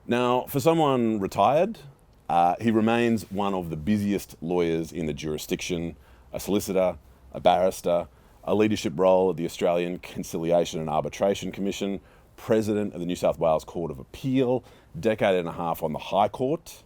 Now, for someone retired, he remains one of the busiest lawyers in the jurisdiction, a solicitor, a barrister, a leadership role at the Australian Conciliation and Arbitration Commission, president of the New South Wales Court of Appeal, decade and a half on the High Court,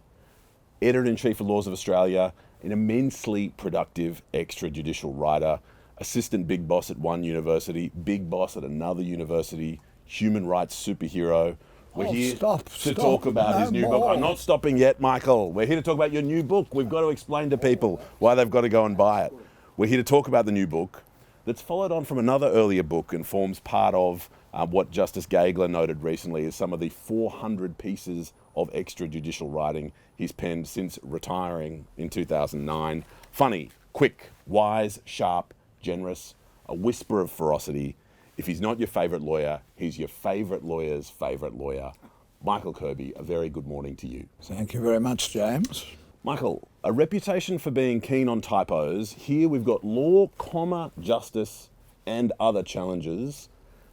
editor-in-chief of Laws of Australia, an immensely productive extrajudicial writer, assistant big boss at one university, big boss at another university, human rights superhero. We're here to talk about his new book. I'm not stopping yet, Michael. We're here to talk about your new book. We've got to explain to people why they've got to go and buy it. We're here to talk about the new book that's followed on from another earlier book and forms part of what Justice Gageler noted recently as some of the 400 pieces of extrajudicial writing he's penned since retiring in 2009. Funny, quick, wise, sharp, generous, a whisper of ferocity. If he's not your favourite lawyer, he's your favourite lawyer's favourite lawyer. Michael Kirby, a very good morning to you. Thank you very much, James. Michael, a reputation for being keen on typos. Here we've got law, comma, justice, and other challenges.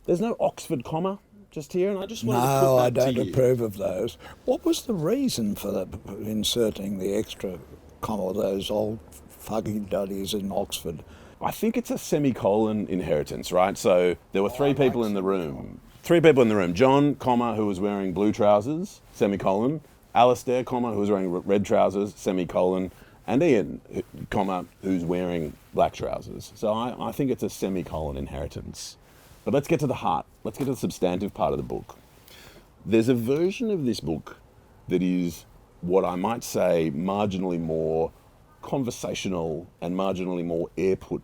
There's no Oxford comma just here, and I just wanted to put that No, I don't to you. approve of those. What was the reason for inserting the extra comma, those old fuggy-duddies in Oxford? I think it's a semicolon inheritance, right? So there were three people in the room. John, comma, who was wearing blue trousers, semicolon. Alistair, comma, who was wearing red trousers, semicolon. And Ian, comma, who's wearing black trousers. So I think it's a semicolon inheritance. But let's get to the heart. Let's get to the substantive part of the book. There's a version of this book that is what I might say marginally more conversational and marginally more airport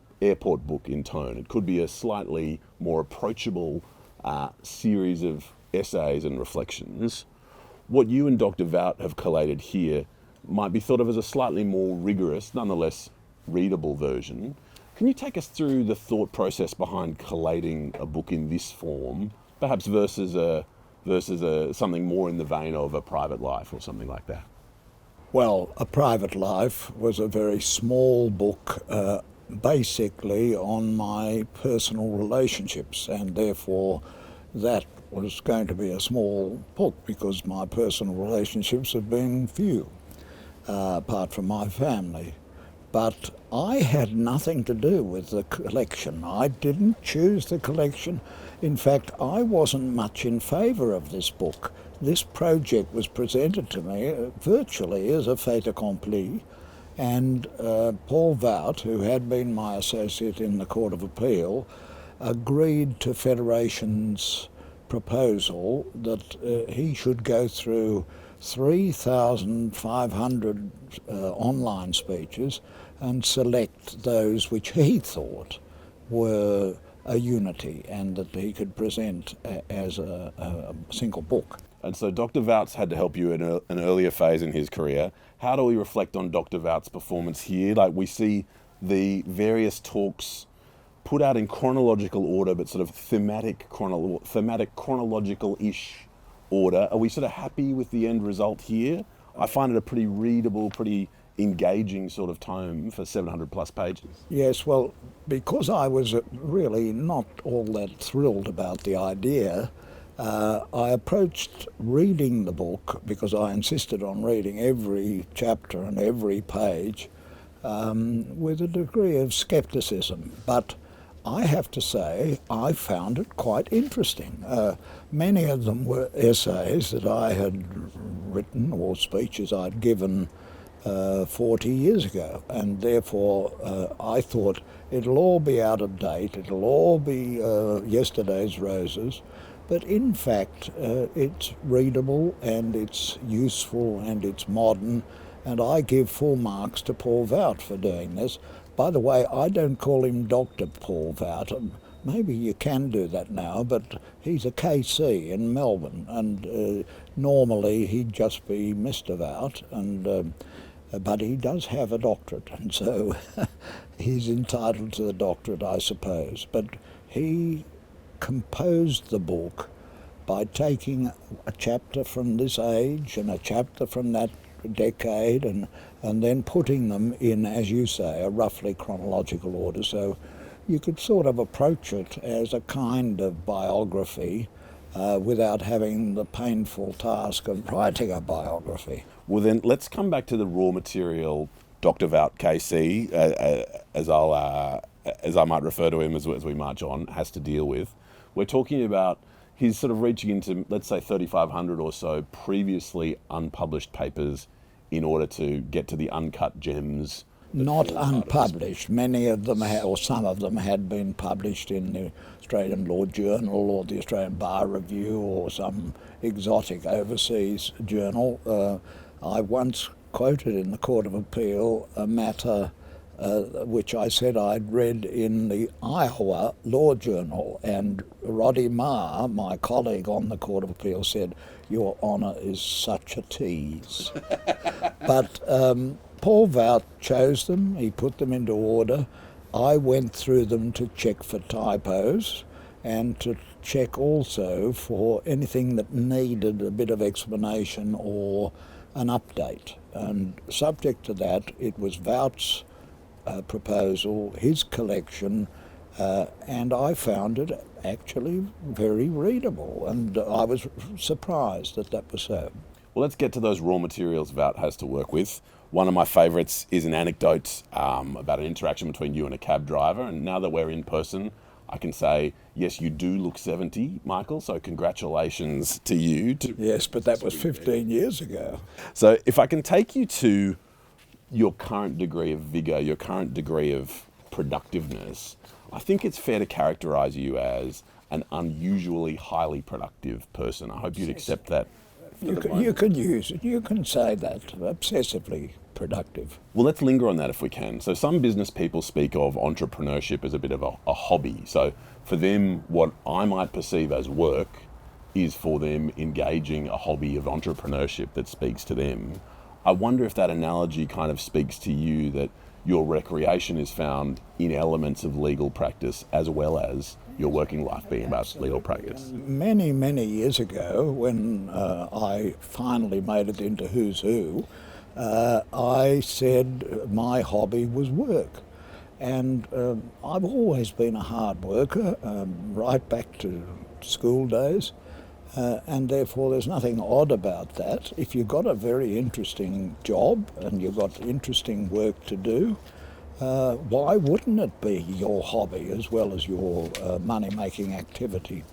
book in tone. It could be a slightly more approachable series of essays and reflections. What you and Dr. Vout have collated here might be thought of as a slightly more rigorous, nonetheless readable version. Can you take us through the thought process behind collating a book in this form, perhaps versus something more in the vein of A Private Life or something like that? Well, A Private Life was a very small book, basically on my personal relationships, and therefore that was going to be a small book because my personal relationships have been few, apart from my family. But I had nothing to do with the collection. I didn't choose the collection. In fact, I wasn't much in favour of this book. This project was presented to me virtually as a fait accompli, and Paul Vout, who had been my associate in the Court of Appeal, agreed to Federation's proposal that he should go through 3,500 online speeches and select those which he thought were a unity and that he could present as a single book. And so Dr. Vout's had to help you in an earlier phase in his career. How do we reflect on Dr. Vout's performance here? Like, we see the various talks put out in chronological order, but sort of thematic chronological-ish order. Are we sort of happy with the end result here? I find it a pretty readable, pretty engaging sort of tome for 700 plus pages. Yes, well, because I was really not all that thrilled about the idea, I approached reading the book, because I insisted on reading every chapter and every page, with a degree of scepticism. But I have to say, I found it quite interesting. Many of them were essays that I had written or speeches I'd given 40 years ago, and therefore I thought it'll all be out of date, it'll all be yesterday's roses, but in fact it's readable and it's useful and it's modern, and I give full marks to Paul Vout for doing this. By the way, I don't call him Dr. Paul Vout. Maybe you can do that now, but he's a KC in Melbourne, and normally he'd just be Mr. Vout, and but he does have a doctorate, and so he's entitled to the doctorate, I suppose. But he composed the book by taking a chapter from this age and a chapter from that decade, and then putting them in, as you say, a roughly chronological order. So you could sort of approach it as a kind of biography, without having the painful task of writing a biography. Well, then let's come back to the raw material Dr. Vout KC, as I might refer to him as we march on, has to deal with. We're talking about he's sort of reaching into, let's say, 3,500 or so previously unpublished papers in order to get to the uncut gems. Not unpublished. Many of them, or some of them, had been published in the Australian Law Journal or the Australian Bar Review or some exotic overseas journal. I once quoted in the Court of Appeal a matter which I said I'd read in the Iowa Law Journal, and Roddy Marr, my colleague on the Court of Appeal, said, "Your Honour is such a tease." But Paul Vout chose them, he put them into order. I went through them to check for typos and to check also for anything that needed a bit of explanation or an update. And subject to that, it was Vout's proposal, his collection, and I found it actually very readable, and I was surprised that that was so. Well, let's get to those raw materials Vout has to work with. One of my favourites is an anecdote about an interaction between you and a cab driver, and now that we're in person, I can say, yes, you do look 70, Michael, so congratulations to you. Yes, but that was 15 years ago. So if I can take you to your current degree of vigour, your current degree of productiveness, I think it's fair to characterise you as an unusually highly productive person. I hope you'd accept that. You can use it. You can say that, obsessively productive. Well, let's linger on that if we can. So some business people speak of entrepreneurship as a bit of a hobby. So for them, what I might perceive as work is for them engaging a hobby of entrepreneurship that speaks to them. I wonder if that analogy kind of speaks to you, that your recreation is found in elements of legal practice as well as your working life being about legal practice. Many, many years ago, when I finally made it into Who's Who, I said my hobby was work. And I've always been a hard worker, right back to school days. And therefore there's nothing odd about that. If you've got a very interesting job and you've got interesting work to do, why wouldn't it be your hobby as well as your money-making activity?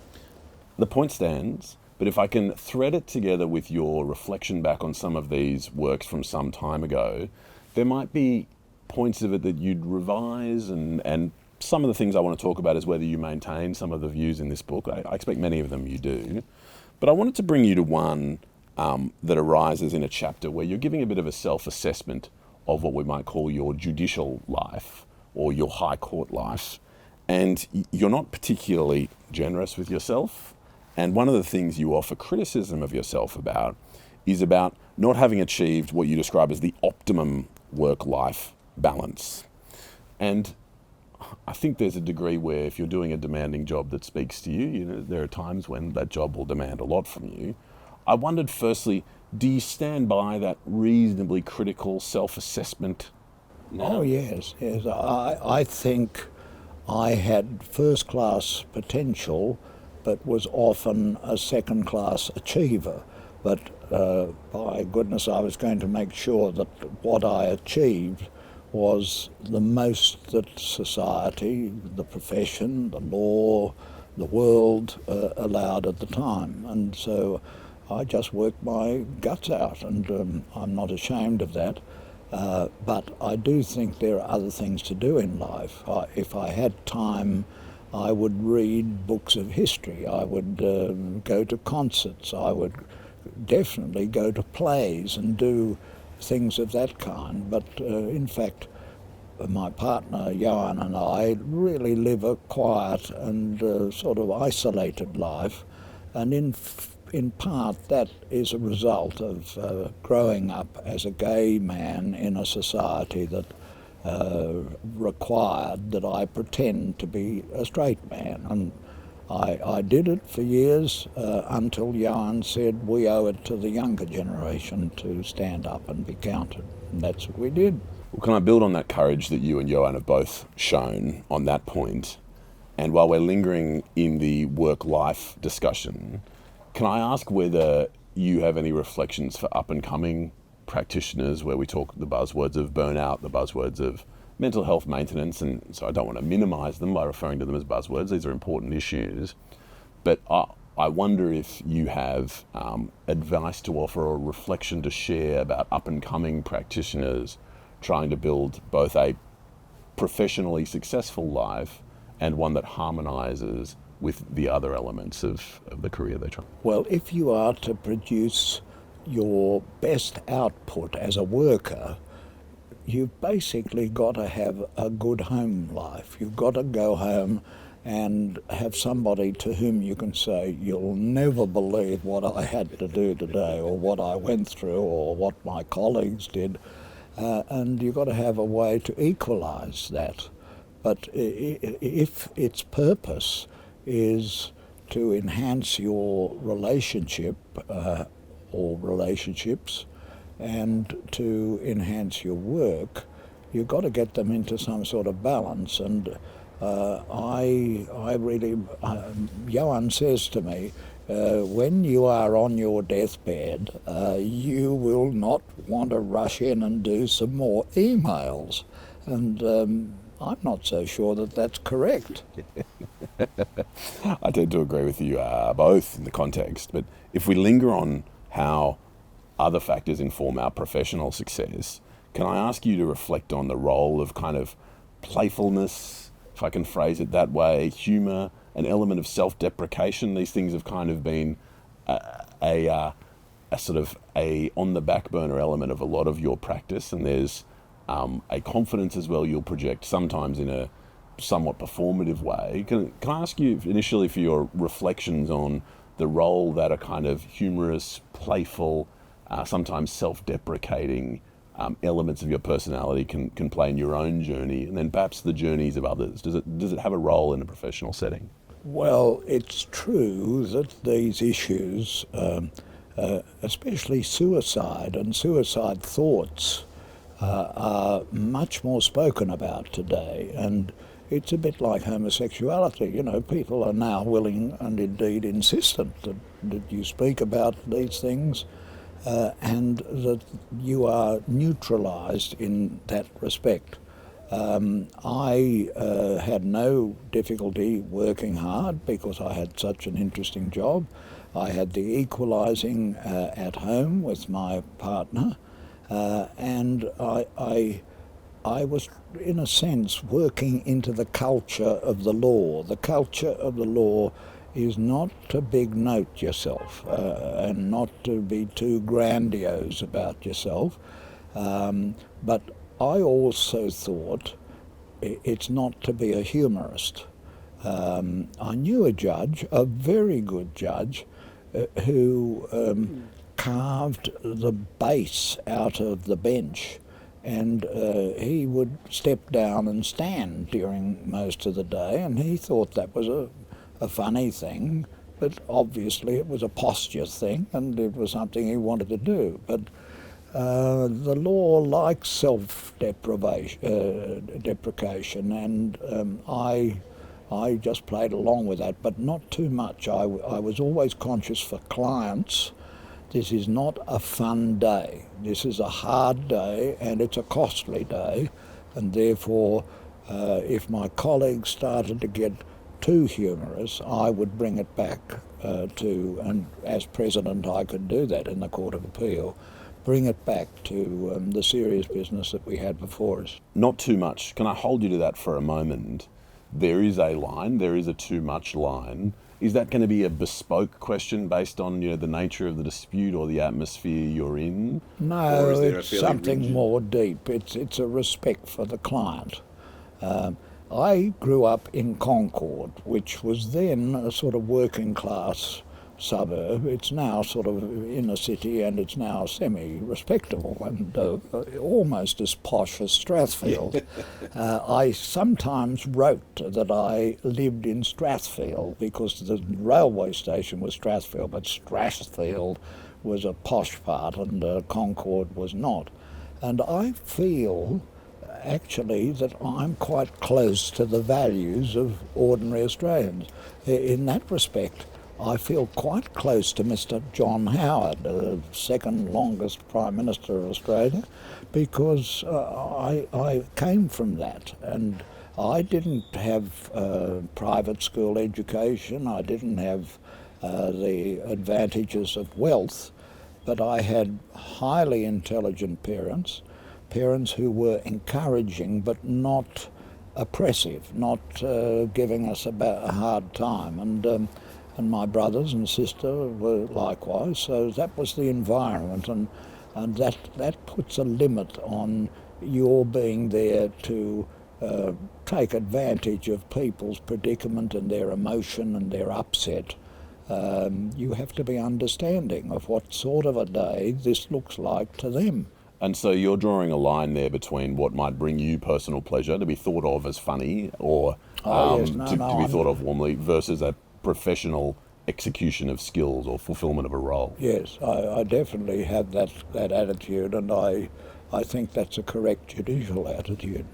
The point stands, but if I can thread it together with your reflection back on some of these works from some time ago, there might be points of it that you'd revise, and some of the things I want to talk about is whether you maintain some of the views in this book. I expect many of them you do. But I wanted to bring you to one that arises in a chapter where you're giving a bit of a self-assessment of what we might call your judicial life or your high court life. And you're not particularly generous with yourself. And one of the things you offer criticism of yourself about is about not having achieved what you describe as the optimum work-life balance. And I think there's a degree where if you're doing a demanding job that speaks to you, there are times when that job will demand a lot from you. I wondered, firstly, do you stand by that reasonably critical self-assessment now? Oh, yes. I think I had first-class potential, but was often a second-class achiever. But by goodness, I was going to make sure that what I achieved was the most that society, the profession, the law, the world allowed at the time. And so I just worked my guts out, and I'm not ashamed of that. But I do think there are other things to do in life. If I had time, I would read books of history. I would go to concerts. I would definitely go to plays and do things of that kind. But in fact, my partner Johan and I really live a quiet and sort of isolated life, and in part that is a result of growing up as a gay man in a society that required that I pretend to be a straight man. And I did it for years until Johan said we owe it to the younger generation to stand up and be counted, and that's what we did. Well, can I build on that courage that you and Johan have both shown on that point? And while we're lingering in the work-life discussion, Can I ask whether you have any reflections for up-and-coming practitioners, where we talk the buzzwords of burnout, the buzzwords of mental health maintenance, and so I don't want to minimise them by referring to them as buzzwords. These are important issues. But I wonder if you have advice to offer or reflection to share about up-and-coming practitioners trying to build both a professionally successful life and one that harmonises with the other elements of the career they try. Well, if you are to produce your best output as a worker, you've basically got to have a good home life. You've got to go home and have somebody to whom you can say, you'll never believe what I had to do today, or what I went through, or what my colleagues did. And you've got to have a way to equalise that. But if its purpose is to enhance your relationship or relationships and to enhance your work, you've got to get them into some sort of balance. And I really, Johan says to me, when you are on your deathbed, you will not want to rush in and do some more emails. And I'm not so sure that that's correct. I tend to agree with you both in the context, but if we linger on how other factors inform our professional success, can I ask you to reflect on the role of kind of playfulness, if I can phrase it that way, humour, an element of self-deprecation? These things have kind of been a sort of a on the back burner element of a lot of your practice, and there's a confidence as well you'll project sometimes in a somewhat performative way. Can I ask you initially for your reflections on the role that a kind of humorous, playful, sometimes self-deprecating elements of your personality can play in your own journey, and then perhaps the journeys of others? Does it have a role in a professional setting? Well, it's true that these issues, especially suicide and suicide thoughts, are much more spoken about today. And it's a bit like homosexuality. You know, people are now willing and indeed insistent that you speak about these things and that you are neutralised in that respect. I had no difficulty working hard because I had such an interesting job. I had the equalising at home with my partner, and I was, in a sense, working into the culture of the law. The culture of the law is not to big note yourself and not to be too grandiose about yourself, but I also thought it's not to be a humorist. I knew a judge, a very good judge, who carved the bass out of the bench, and he would step down and stand during most of the day, and he thought that was a funny thing, but obviously it was a posture thing, and it was something he wanted to do. But the law likes self-deprecation, and I just played along with that, but not too much. I was always conscious for clients, this is not a fun day. This is a hard day, and it's a costly day, and therefore if my colleagues started to get too humorous, I would bring it back and as president I could do that in the Court of Appeal, bring it back to the serious business that we had before us. Not too much. Can I hold you to that for a moment? There is a line, there is a too much line. Is that going to be a bespoke question based on the nature of the dispute or the atmosphere you're in? No, it's something more deep. It's a respect for the client. I grew up in Concord, which was then a sort of working class suburb. It's now sort of inner city, and it's now semi-respectable and almost as posh as Strathfield. I sometimes wrote that I lived in Strathfield because the railway station was Strathfield, but Strathfield was a posh part and Concord was not. And I feel actually that I'm quite close to the values of ordinary Australians. In that respect, I feel quite close to Mr. John Howard, the second longest Prime Minister of Australia, because I came from that, and I didn't have private school education, I didn't have the advantages of wealth, but I had highly intelligent parents, parents who were encouraging but not oppressive, not giving us a hard time, and my brothers and sister were likewise. So that was the environment, and that puts a limit on your being there to take advantage of people's predicament and their emotion and their upset. You have to be understanding of what sort of a day this looks like to them. And so you're drawing a line there between what might bring you personal pleasure, to be thought of as funny, or to be thought of warmly, versus a professional execution of skills or fulfilment of a role. Yes, I definitely have that attitude, and I think that's a correct judicial attitude.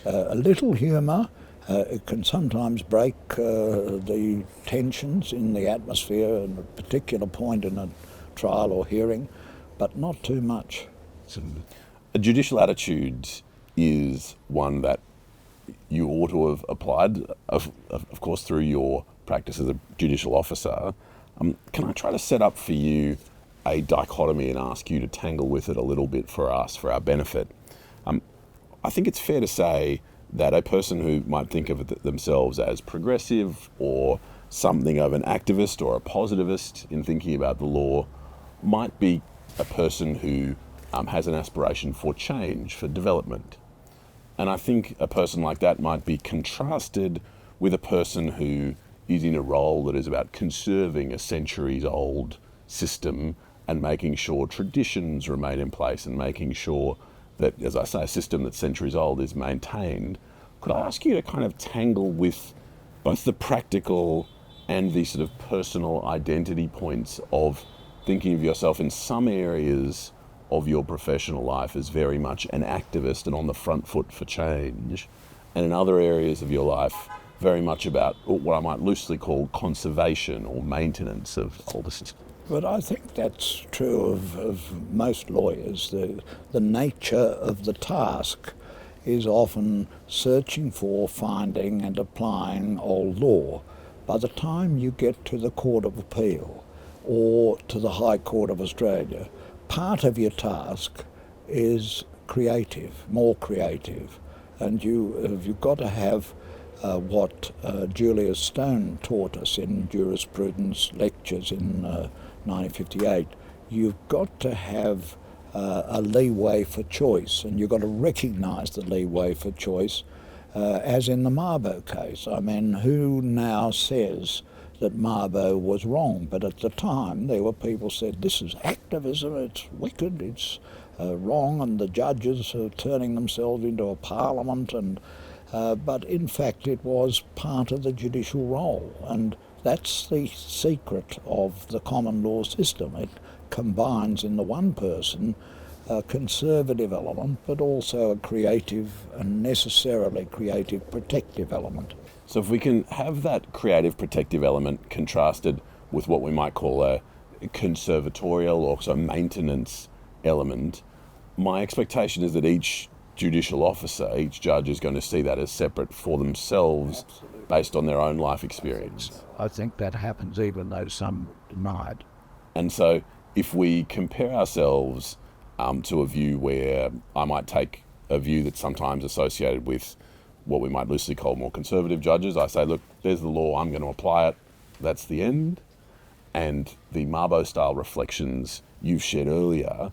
A little humour, it can sometimes break the tensions in the atmosphere at a particular point in a trial or hearing, but not too much. A judicial attitude is one that you ought to have applied, of course, through your practice as a judicial officer. Can I try to set up for you a dichotomy and ask you to tangle with it a little bit for us, for our benefit? I think it's fair to say that a person who might think of themselves as progressive or something of an activist or a positivist in thinking about the law might be a person who has an aspiration for change, for development. And I think a person like that might be contrasted with a person who is in a role that is about conserving a centuries-old system and making sure traditions remain in place and making sure that, as I say, a system that's centuries old is maintained. Could I ask you to kind of tangle with both the practical and the sort of personal identity points of thinking of yourself in some areas of your professional life as very much an activist and on the front foot for change, and in other areas of your life very much about what I might loosely call conservation or maintenance of older systems? But I think that's true of most lawyers. The nature of the task is often searching for, finding and applying old law. By the time you get to the Court of Appeal or to the High Court of Australia, part of your task is creative, more creative, and you've got to have what Julius Stone taught us in jurisprudence lectures in 1958. You've got to have a leeway for choice, and you've got to recognise the leeway for choice, as in the Mabo case. I mean, who now says that Mabo was wrong? But at the time, there were people who said, this is activism, it's wicked, it's wrong, and the judges are turning themselves into a parliament, and but in fact it was part of the judicial role, and that's the secret of the common law system. It combines in the one person a conservative element, but also a creative and necessarily creative protective element. So if we can have that creative protective element contrasted with what we might call a conservatorial or so maintenance element, my expectation is that each judicial officer, each judge is going to see that as separate for themselves. Absolutely. Based on their own life experience. I think that happens even though some deny it. And so if we compare ourselves to a view where I might take a view that's sometimes associated with what we might loosely call more conservative judges, I say, look, there's the law, I'm going to apply it, that's the end. And the Mabo style reflections you've shared earlier,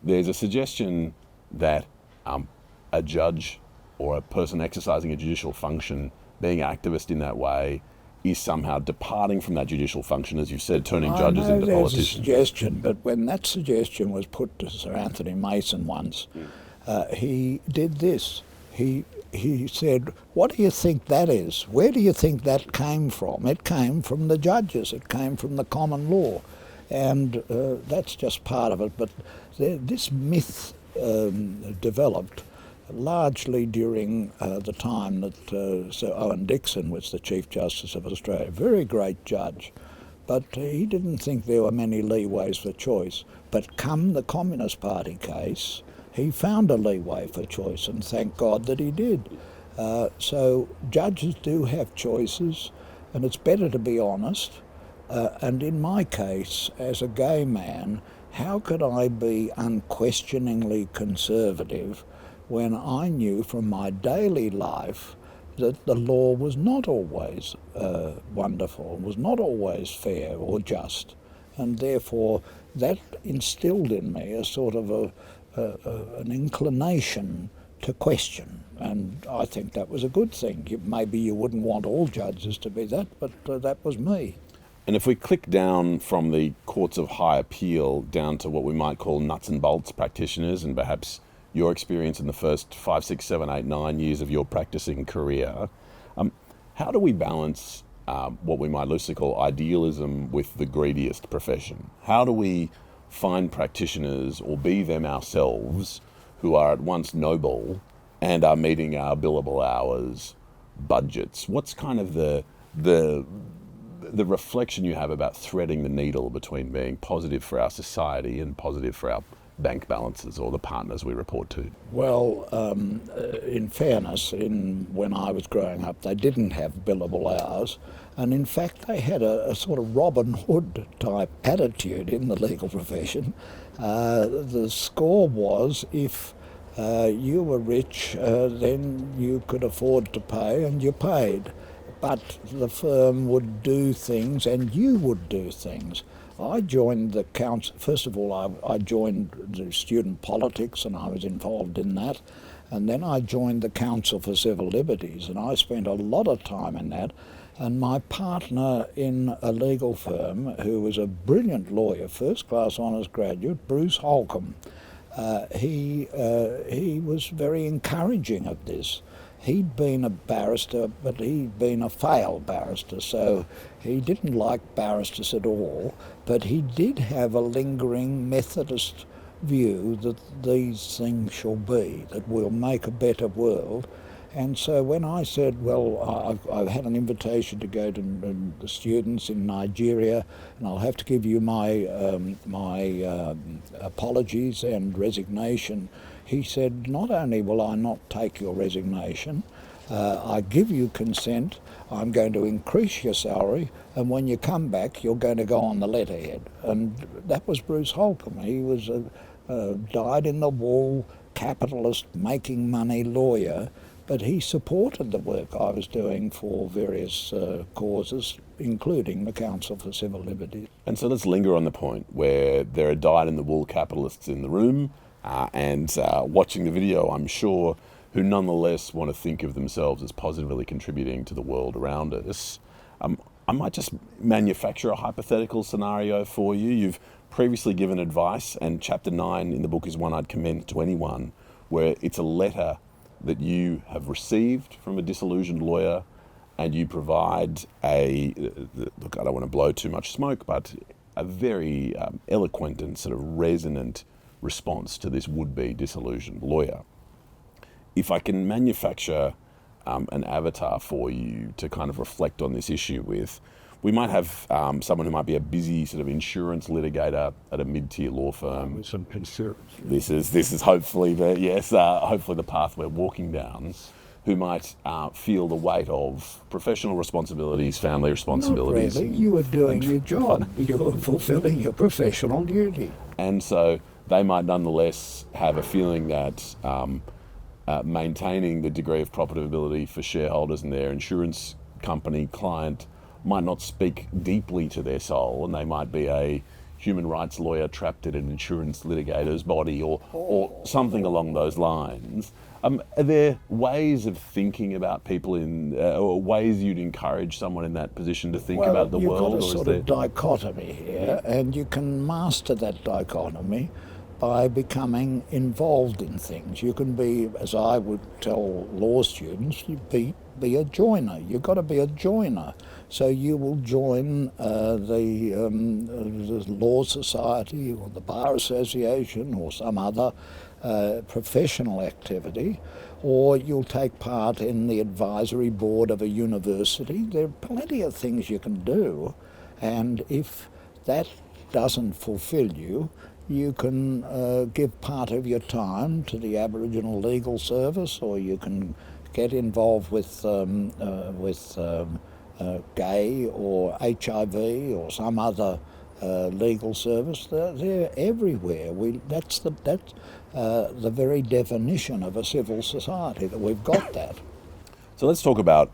there's a suggestion that a judge or a person exercising a judicial function, being activist in that way, is somehow departing from that judicial function, as you've said, turning judges into politicians. There's a suggestion, but when that suggestion was put to Sir Anthony Mason once, he did this. He said, what do you think that is? Where do you think that came from? It came from the judges. It came from the common law. And that's just part of it. But this myth developed largely during the time that Sir Owen Dixon was the Chief Justice of Australia. Very great judge, but he didn't think there were many leeways for choice. But come the Communist Party case, he found a leeway for choice, and thank God that he did. So judges do have choices, and it's better to be honest. And in my case, as a gay man, how could I be unquestioningly conservative when I knew from my daily life that the law was not always wonderful, was not always fair or just, and therefore that instilled in me a sort of an inclination to question, and I think that was a good thing. Maybe you wouldn't want all judges to be that, but that was me. And if we click down from the courts of high appeal down to what we might call nuts and bolts practitioners, and perhaps your experience in the first 5, 6, 7, 8, 9 years of your practicing career, how do we balance what we might loosely call idealism with the greediest profession? How do we find practitioners, or be them ourselves, who are at once noble and are meeting our billable hours budgets? What's kind of the reflection you have about threading the needle between being positive for our society and positive for our bank balances or the partners we report to? Well, in fairness, when I was growing up, they didn't have billable hours, and in fact they had a sort of Robin Hood type attitude in the legal profession. The score was if you were rich, then you could afford to pay, and you paid. But the firm would do things and you would do things. I joined the council. First of all, I joined the student politics, and I was involved in that. And then I joined the Council for Civil Liberties, and I spent a lot of time in that. And my partner in a legal firm, who was a brilliant lawyer, first-class honours graduate, Bruce Holcomb, he was very encouraging of this. He'd been a barrister, but he'd been a failed barrister, so he didn't like barristers at all, but he did have a lingering Methodist view that these things shall be, that we'll make a better world. And so when I said, well, I've had an invitation to go to the students in Nigeria, and I'll have to give you my apologies and resignation, he said, not only will I not take your resignation, I give you consent, I'm going to increase your salary, and when you come back, you're going to go on the letterhead. And that was Bruce Holcomb. He was a dyed-in-the-wool, capitalist, making money lawyer, but he supported the work I was doing for various causes, including the Council for Civil Liberties. And so let's linger on the point where there are dyed-in-the-wool capitalists in the room, and watching the video, I'm sure, who nonetheless want to think of themselves as positively contributing to the world around us. I might just manufacture a hypothetical scenario for you. You've previously given advice, and chapter 9 in the book is one I'd commend to anyone, where it's a letter that you have received from a disillusioned lawyer, and you provide look, I don't want to blow too much smoke, but a very eloquent and sort of resonant response to this would-be disillusioned lawyer. If I can manufacture an avatar for you to kind of reflect on this issue with, we might have someone who might be a busy sort of insurance litigator at a mid-tier law firm. Some concerns. This is hopefully hopefully the path we're walking down. Who might feel the weight of professional responsibilities, family responsibilities. Not really. You were doing your job. You were fulfilling your professional duty. And so they might nonetheless have a feeling that maintaining the degree of profitability for shareholders and their insurance company client might not speak deeply to their soul, and they might be a human rights lawyer trapped in an insurance litigator's body or something along those lines. Are there ways of thinking about people or ways you'd encourage someone in that position to think about the world? You've got a sort of dichotomy here, and you can master that dichotomy by becoming involved in things. You can be, as I would tell law students, be a joiner. You've got to be a joiner. So you will join the Law Society or the Bar Association or some other professional activity, or you'll take part in the advisory board of a university. There are plenty of things you can do, And if that doesn't fulfill you, you can give part of your time to the Aboriginal Legal Service, or you can get involved with gay or HIV or some other legal service. They're everywhere. That's the very definition of a civil society, that we've got that. So let's talk about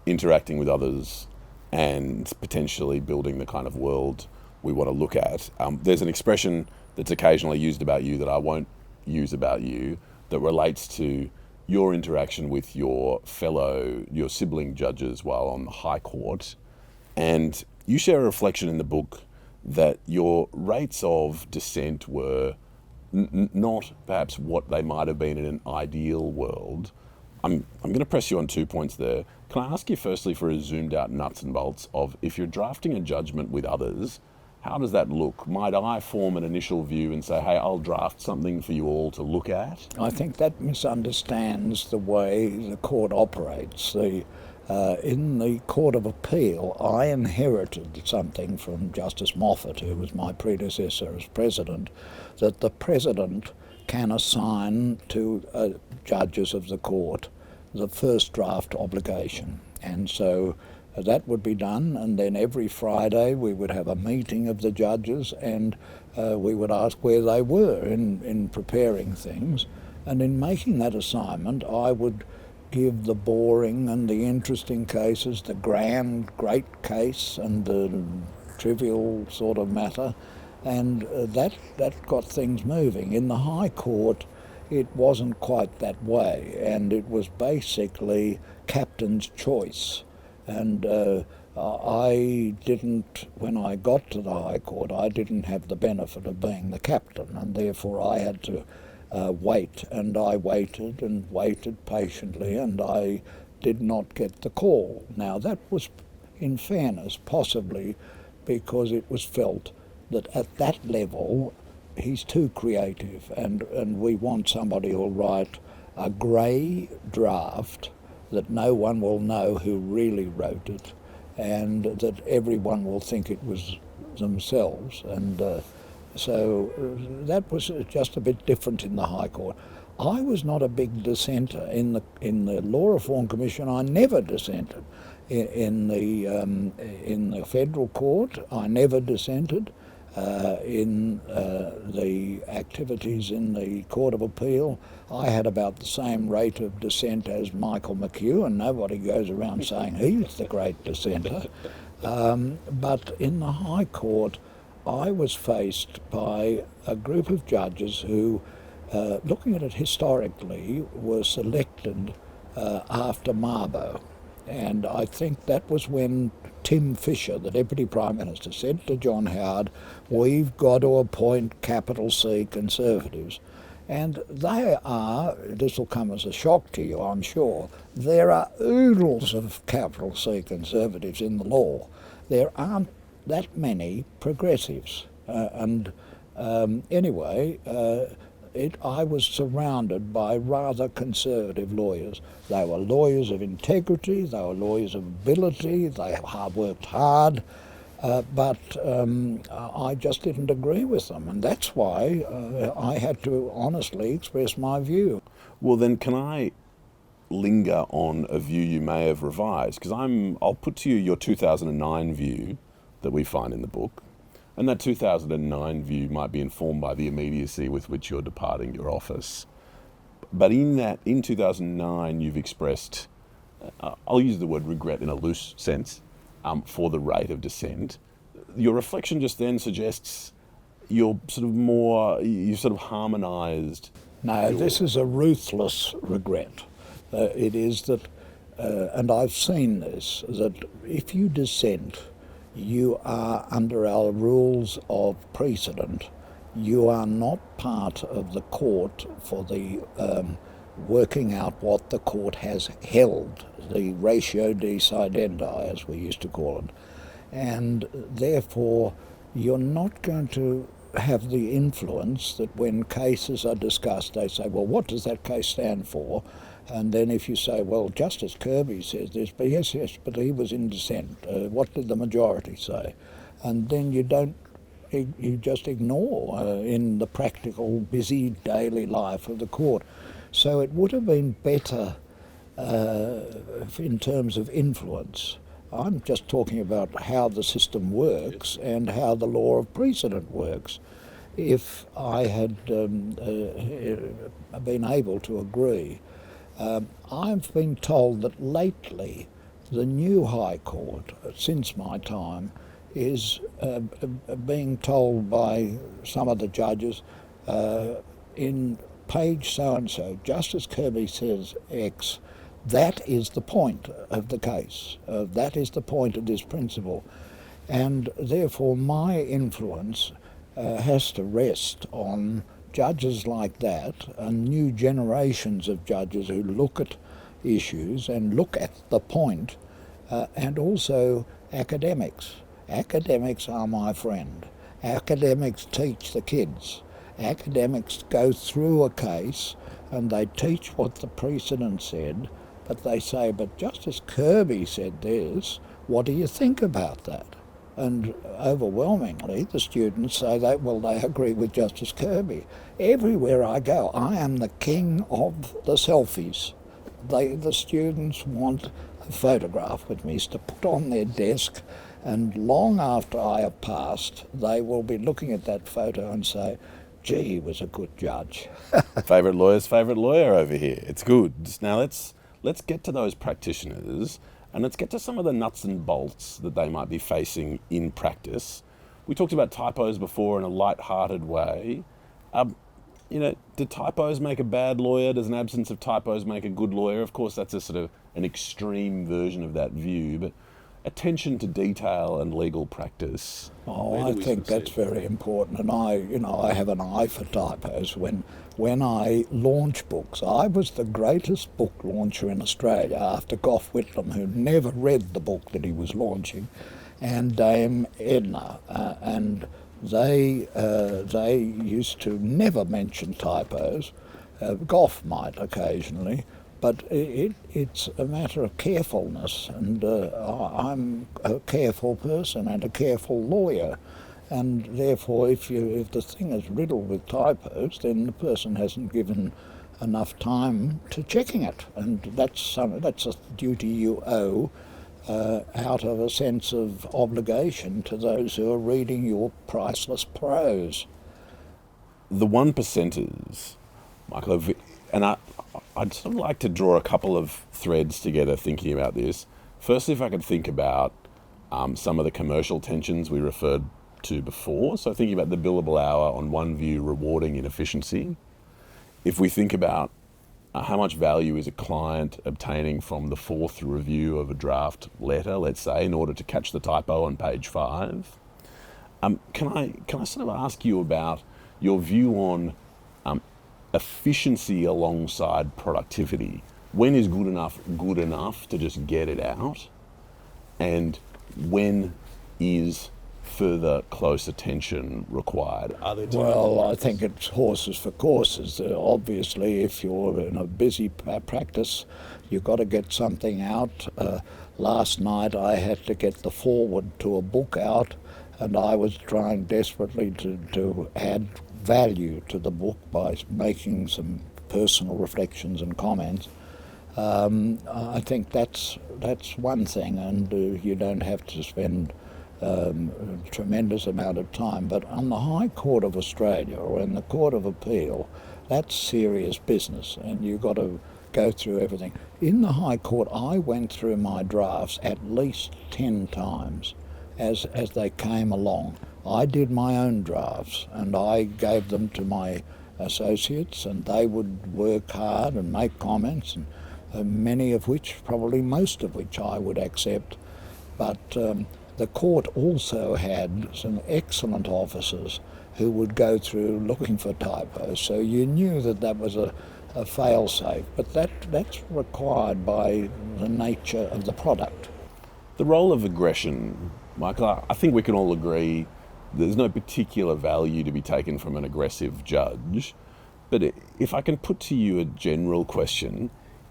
interacting with others and potentially building the kind of world we want to look at. There's an expression that's occasionally used about you that I won't use about you, that relates to your interaction with your sibling judges while on the High Court. And you share a reflection in the book that your rates of dissent were not perhaps what they might have been in an ideal world. I'm going to press you on 2 points there. Can I ask you firstly for a zoomed out nuts and bolts of, if you're drafting a judgment with others, how does that look? Might I form an initial view and say, hey, I'll draft something for you all to look at? I think that misunderstands the way the court operates. In the Court of Appeal, I inherited something from Justice Moffat, who was my predecessor as president, that the president can assign to judges of the court the first draft obligation. And so that would be done, and then every Friday we would have a meeting of the judges, and we would ask where they were in preparing things. And in making that assignment, I would give the boring and the interesting cases, the great case and the trivial sort of matter, and that got things moving. In the High Court, it wasn't quite that way, and it was basically captain's choice. And I didn't, when I got to the High Court, I didn't have the benefit of being the captain, and therefore I had to wait, and I waited and waited patiently, and I did not get the call. Now that was, in fairness, possibly because it was felt that at that level he's too creative, and we want somebody who'll write a grey draft that no one will know who really wrote it, and that everyone will think it was themselves. And so that was just a bit different in the High Court. I was not a big dissenter in the Law Reform Commission. I never dissented. In the Federal Court, I never dissented. In the activities in the Court of Appeal, I had about the same rate of dissent as Michael McHugh, and nobody goes around saying he's the great dissenter. But in the High Court, I was faced by a group of judges who, looking at it historically, were selected after Mabo. And I think that was when Tim Fisher, the Deputy Prime Minister, said to John Howard, we've got to appoint capital C Conservatives. And they are, this will come as a shock to you, I'm sure, there are oodles of capital C Conservatives in the law. There aren't that many progressives. Anyway, I was surrounded by rather conservative lawyers. They were lawyers of integrity, they were lawyers of ability, they worked hard, but I just didn't agree with them, and that's why I had to honestly express my view. Well, then can I linger on a view you may have revised? Because I'll put to you your 2009 view that we find in the book. And that 2009 view might be informed by the immediacy with which you're departing your office. But in 2009, you've expressed, I'll use the word regret in a loose sense, for the rate of dissent. Your reflection just then suggests you've sort of harmonised. No, this is a ruthless regret. It is that, and I've seen this, that if you dissent, you are under our rules of precedent. You are not part of the court for the working out what the court has held, the ratio de sidendi, as we used to call it. And therefore, you're not going to have the influence that when cases are discussed, they say, well, what does that case stand for? And then if you say, well, Justice Kirby says this, but yes, but he was in dissent. What did the majority say? and then you just ignore in the practical, busy daily life of the court. So it would have been better in terms of influence. I'm just talking about how the system works and how the law of precedent works. If I had been able to agree, I've been told that lately the new High Court, since my time, is being told by some of the judges in page so-and-so, Justice Kirby says X, that is the point of the case. That is the point of this principle. And therefore my influence has to rest on judges like that and new generations of judges who look at issues and look at the point, and also academics. Academics are my friend. Academics teach the kids. Academics go through a case and they teach what the precedent said, but they say, but Justice Kirby said this, what do you think about that? And overwhelmingly the students say that, well, they agree with Justice Kirby. Everywhere I go, I am the king of the selfies. The students want a photograph with me to put on their desk, and long after I have passed, they will be looking at that photo and say, gee, he was a good judge. Favourite lawyer's favourite lawyer over here. It's good. Now let's get to those practitioners and let's get to some of the nuts and bolts that they might be facing in practice. We talked about typos before in a light-hearted way. Do typos make a bad lawyer? Does an absence of typos make a good lawyer? Of course, that's a sort of an extreme version of that view, but attention to detail and legal practice. Oh, I think that's very important, and I have an eye for typos. When I launch books, I was the greatest book launcher in Australia after Gough Whitlam, who never read the book that he was launching, and Dame Edna, and they used to never mention typos. Gough might occasionally, but it's a matter of carefulness, and I'm a careful person and a careful lawyer, and therefore if the thing is riddled with typos, then the person hasn't given enough time to checking it, and that's a duty you owe out of a sense of obligation to those who are reading your priceless prose. The one percenters, Michael, and I'd sort of like to draw a couple of threads together thinking about this. Firstly, if I could think about some of the commercial tensions we referred to before. So thinking about the billable hour on one view rewarding inefficiency. If we think about how much value is a client obtaining from the fourth review of a draft letter, let's say, in order to catch the typo on page 5. Can I sort of ask you about your view on efficiency alongside productivity? When is good enough to just get it out? And when is further close attention required? Well, I think it's horses for courses. Obviously, if you're in a busy practice, you've got to get something out. Last night I had to get the foreword to a book out, and I was trying desperately to add value to the book by making some personal reflections and comments. I think that's one thing, and you don't have to spend a tremendous amount of time. But on the High Court of Australia or in the Court of Appeal, that's serious business, and you've got to go through everything. In the High Court, I went through my drafts at least 10 times as they came along. I did my own drafts, and I gave them to my associates, and they would work hard and make comments, and many of which, probably most of which, I would accept. But the court also had some excellent officers who would go through looking for typos, so you knew that was a fail-safe, but that's required by the nature of the product. The role of aggression, Michael, I think we can all agree there's no particular value to be taken from an aggressive judge, but if I can put to you a general question,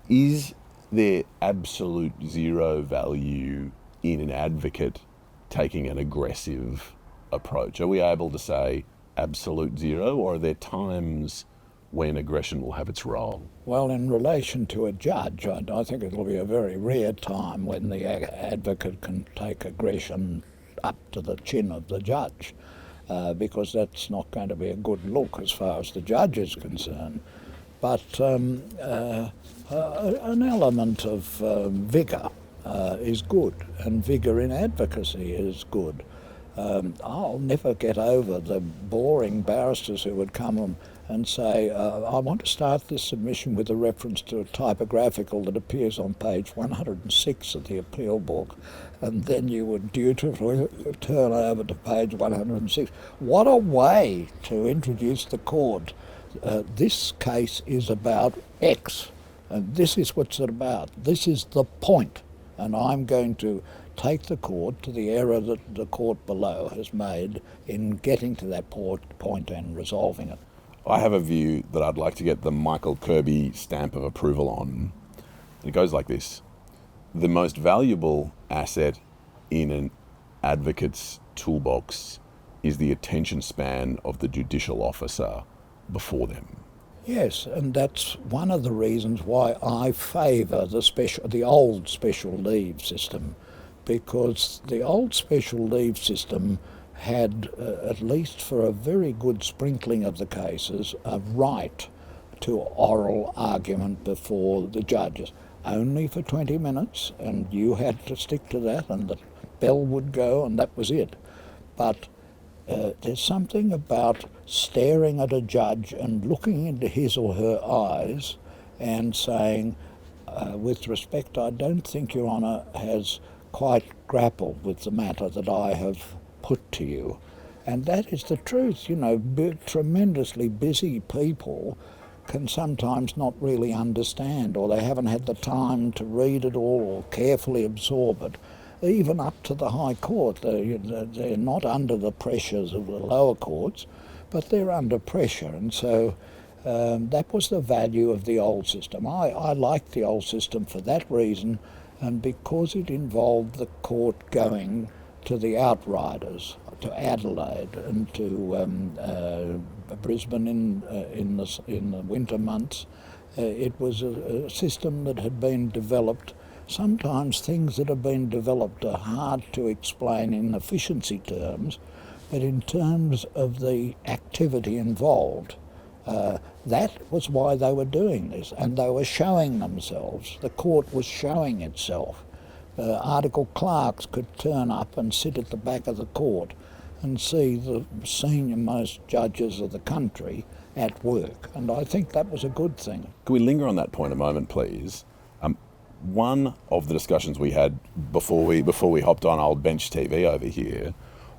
is there absolute zero value in an advocate taking an aggressive approach? Are we able to say absolute zero, or are there times when aggression will have its role? Well, in relation to a judge, I think it'll be a very rare time when the advocate can take aggression up to the chin of the judge, because that's not going to be a good look as far as the judge is concerned. But an element of vigour is good, and vigour in advocacy is good. I'll never get over the boring barristers who would come and say, I want to start this submission with a reference to a typographical that appears on page 106 of the appeal book, and then you would dutifully turn over to page 106. What a way to introduce the court. This case is about X, and this is what's it about. This is the point, and I'm going to take the court to the error that the court below has made in getting to that point and resolving it. I have a view that I'd like to get the Michael Kirby stamp of approval on. It goes like this. The most valuable asset in an advocate's toolbox is the attention span of the judicial officer before them. Yes, and that's one of the reasons why I favour the old special leave system, because the old special leave system had, at least for a very good sprinkling of the cases, a right to oral argument before the judges, only for 20 minutes, and you had to stick to that, and the bell would go, and that was it. But there's something about staring at a judge and looking into his or her eyes and saying, with respect, I don't think Your Honour has quite grappled with the matter that I have put to you. And that is the truth. You know, tremendously busy people can sometimes not really understand, or they haven't had the time to read it all or carefully absorb it. Even up to the High Court, they're not under the pressures of the lower courts, but they're under pressure. And so that was the value of the old system. I liked the old system for that reason, and because it involved the court going to the outriders, to Adelaide and to Brisbane in the winter months. It was a system that had been developed. Sometimes things that have been developed are hard to explain in efficiency terms, but in terms of the activity involved, that was why they were doing this, and they were showing themselves. The court was showing itself. Article clerks could turn up and sit at the back of the court and see the senior-most judges of the country at work, and I think that was a good thing. Can we linger on that point a moment, please? One of the discussions we had before we hopped on old BenchTV over here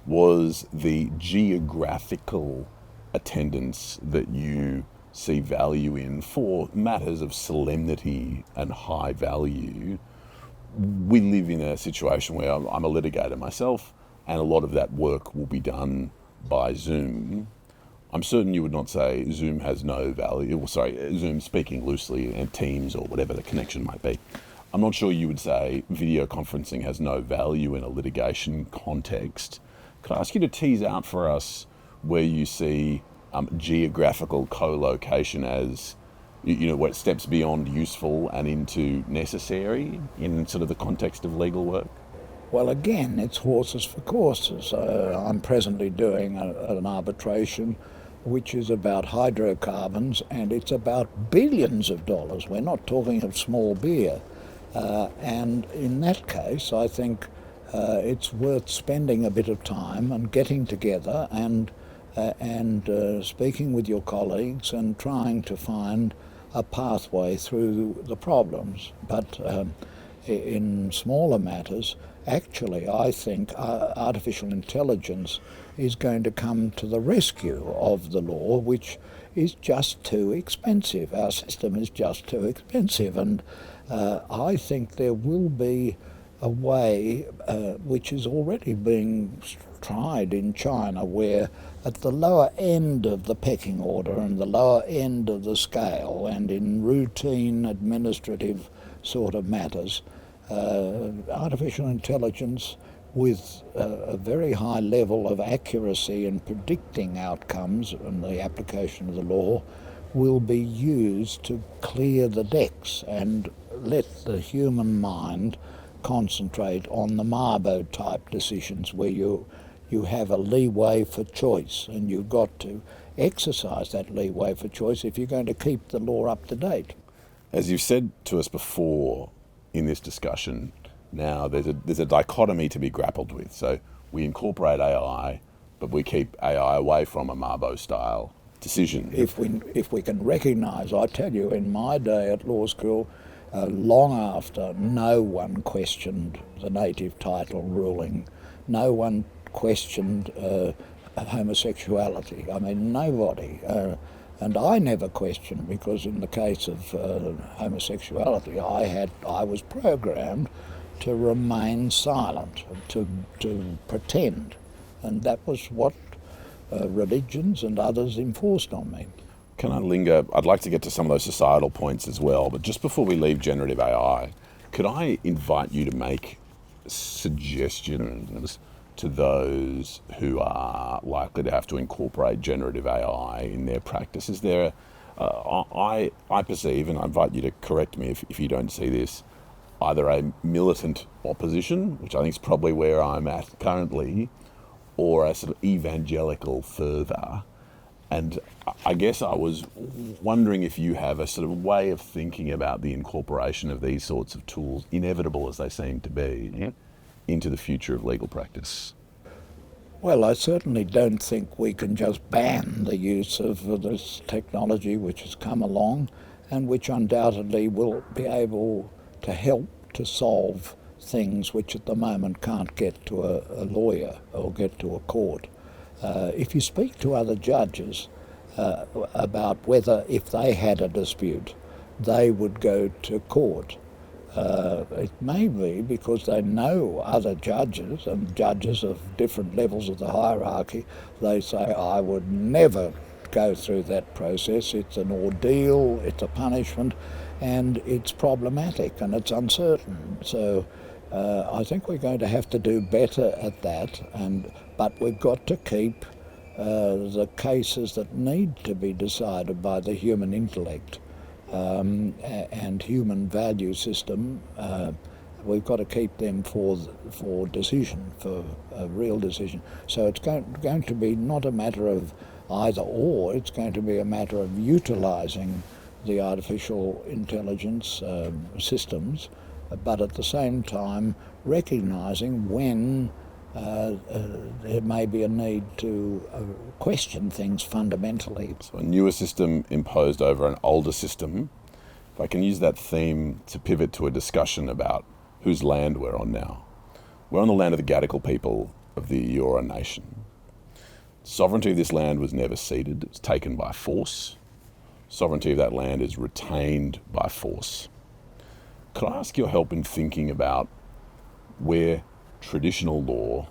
was the geographical attendance that you see value in for matters of solemnity and high value. We live in a situation where I'm a litigator myself, and a lot of that work will be done by Zoom. I'm certain you would not say Zoom has no value, Zoom speaking loosely, and Teams or whatever the connection might be. I'm not sure you would say video conferencing has no value in a litigation context. Could I ask you to tease out for us where you see geographical co-location as, where it steps beyond useful and into necessary in sort of the context of legal work? Well, again, it's horses for courses. I'm presently doing an arbitration which is about hydrocarbons, and it's about billions of dollars. We're not talking of small beer. And in that case, I think it's worth spending a bit of time and getting together and speaking with your colleagues and trying to find a pathway through the problems. But in smaller matters, actually, I think artificial intelligence is going to come to the rescue of the law, which is just too expensive. Our system is just too expensive, and I think there will be a way which is already being tried in China, where at the lower end of the pecking order and the lower end of the scale, and in routine administrative sort of matters, artificial intelligence with a very high level of accuracy in predicting outcomes and the application of the law will be used to clear the decks and let the human mind concentrate on the Marbo type decisions where you have a leeway for choice, and you've got to exercise that leeway for choice if you're going to keep the law up to date. As you've said to us before in this discussion, now there's a dichotomy to be grappled with. So we incorporate AI, but we keep AI away from a Marbo style decision. If we can recognise, I tell you, in my day at law school, long after, no one questioned the native title ruling, no one questioned homosexuality. I mean, nobody. And I never questioned, because in the case of homosexuality, I was programmed to remain silent, to pretend, and that was what religions and others enforced on me. Can I linger? I'd like to get to some of those societal points as well, but just before we leave generative AI, could I invite you to make suggestions to those who are likely to have to incorporate generative AI in their practice? Is there, I perceive, and I invite you to correct me if you don't see this, either a militant opposition, which I think is probably where I'm at currently, or a sort of evangelical fervour. And I guess I was wondering if you have a sort of way of thinking about the incorporation of these sorts of tools, inevitable as they seem to be, into the future of legal practice. Well, I certainly don't think we can just ban the use of this technology which has come along and which undoubtedly will be able to help to solve things which at the moment can't get to a lawyer or get to a court. If you speak to other judges about whether, if they had a dispute, they would go to court, it may be because they know other judges, and judges of different levels of the hierarchy. They say, I would never go through that process. It's an ordeal, it's a punishment, and it's problematic and it's uncertain. So I think we're going to have to do better at that, but we've got to keep the cases that need to be decided by the human intellect and human value system. We've got to keep them for decision, for a real decision. So it's going to be not a matter of either or, it's going to be a matter of utilising the artificial intelligence systems, but at the same time recognising when there may be a need to question things fundamentally. So a newer system imposed over an older system. If I can use that theme to pivot to a discussion about whose land we're on now. We're on the land of the Gadigal people of the Eora Nation. Sovereignty of this land was never ceded, it was taken by force. Sovereignty of that land is retained by force. Could I ask your help in thinking about where traditional law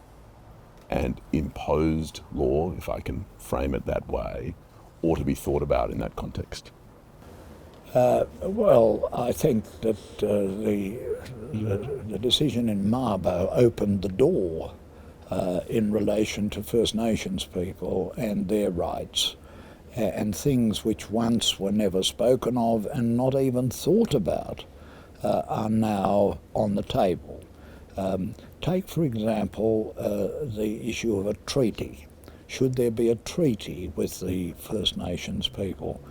and imposed law, if I can frame it that way, ought to be thought about in that context? Well, I think that the decision in Marbo opened the door in relation to First Nations people and their rights, and things which once were never spoken of and not even thought about are now on the table. Take, for example, the issue of a treaty. Should there be a treaty with the First Nations people?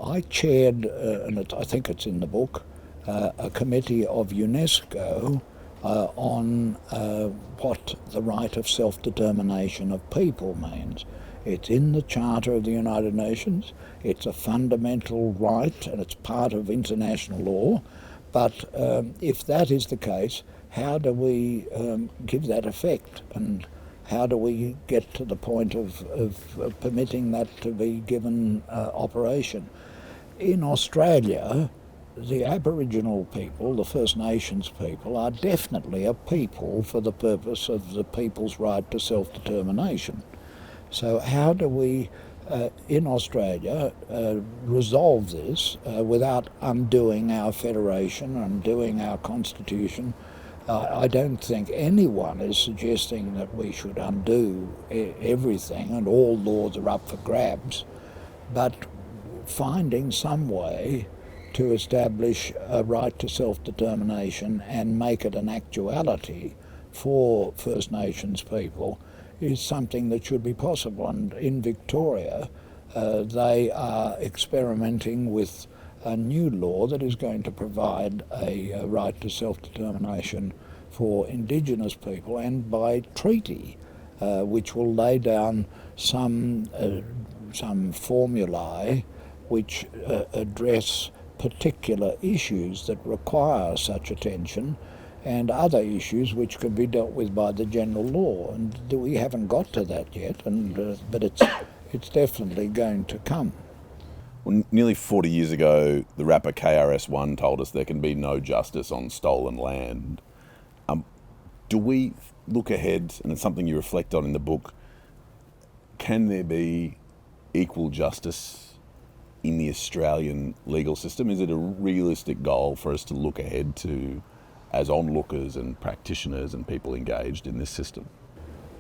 I chaired, and I think it's in the book, a committee of UNESCO on what the right of self-determination of people means. It's in the Charter of the United Nations, it's a fundamental right, and it's part of international law. But if that is the case, how do we give that effect, and how do we get to the point of permitting that to be given operation? In Australia, the Aboriginal people, the First Nations people, are definitely a people for the purpose of the people's right to self-determination. So how do we, in Australia, resolve this without undoing our federation, undoing our constitution, I don't think anyone is suggesting that we should undo everything and all laws are up for grabs, but finding some way to establish a right to self-determination and make it an actuality for First Nations people is something that should be possible. And in Victoria, they are experimenting with a new law that is going to provide a right to self-determination for Indigenous people, and by treaty, which will lay down some formulae which address particular issues that require such attention, and other issues which can be dealt with by the general law. And we haven't got to that yet, but it's definitely going to come. Well, nearly 40 years ago, the rapper KRS-One told us there can be no justice on stolen land. Do we look ahead, and it's something you reflect on in the book, can there be equal justice in the Australian legal system? Is it a realistic goal for us to look ahead to as onlookers and practitioners and people engaged in this system?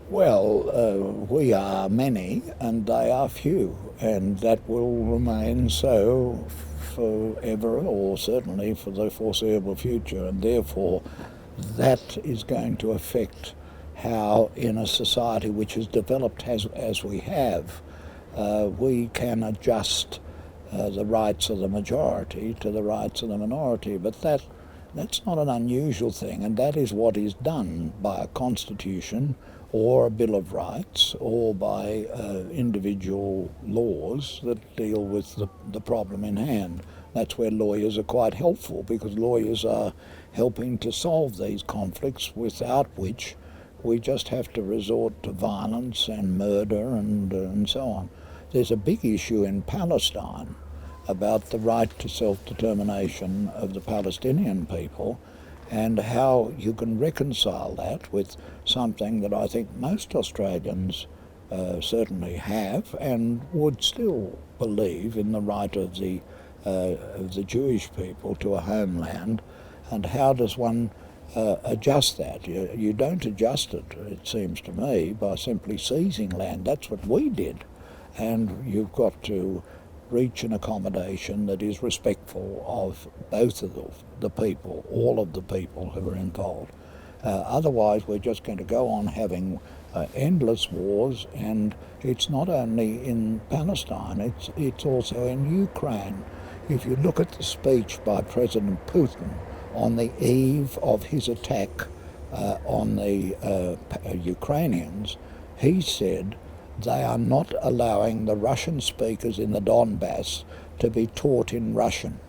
Well, we are many and they are few, and that will remain so forever, or certainly for the foreseeable future, and therefore that is going to affect how, in a society which has developed as we have, we can adjust the rights of the majority to the rights of the minority. But that's not an unusual thing, and that is what is done by a constitution or a Bill of Rights, or by individual laws that deal with the problem in hand. That's where lawyers are quite helpful, because lawyers are helping to solve these conflicts, without which we just have to resort to violence and murder and so on. There's a big issue in Palestine about the right to self-determination of the Palestinian people, and how you can reconcile that with something that I think most Australians certainly have and would still believe in, the right of the Jewish people to a homeland. And how does one adjust that? You don't adjust it, it seems to me, by simply seizing land. That's what we did. And you've got to reach an accommodation that is respectful of both of the people, all of the people who are involved. Otherwise, we're just going to go on having endless wars, and it's not only in Palestine, it's also in Ukraine. If you look at the speech by President Putin on the eve of his attack on the Ukrainians, he said they are not allowing the Russian speakers in the Donbass to be taught in Russian.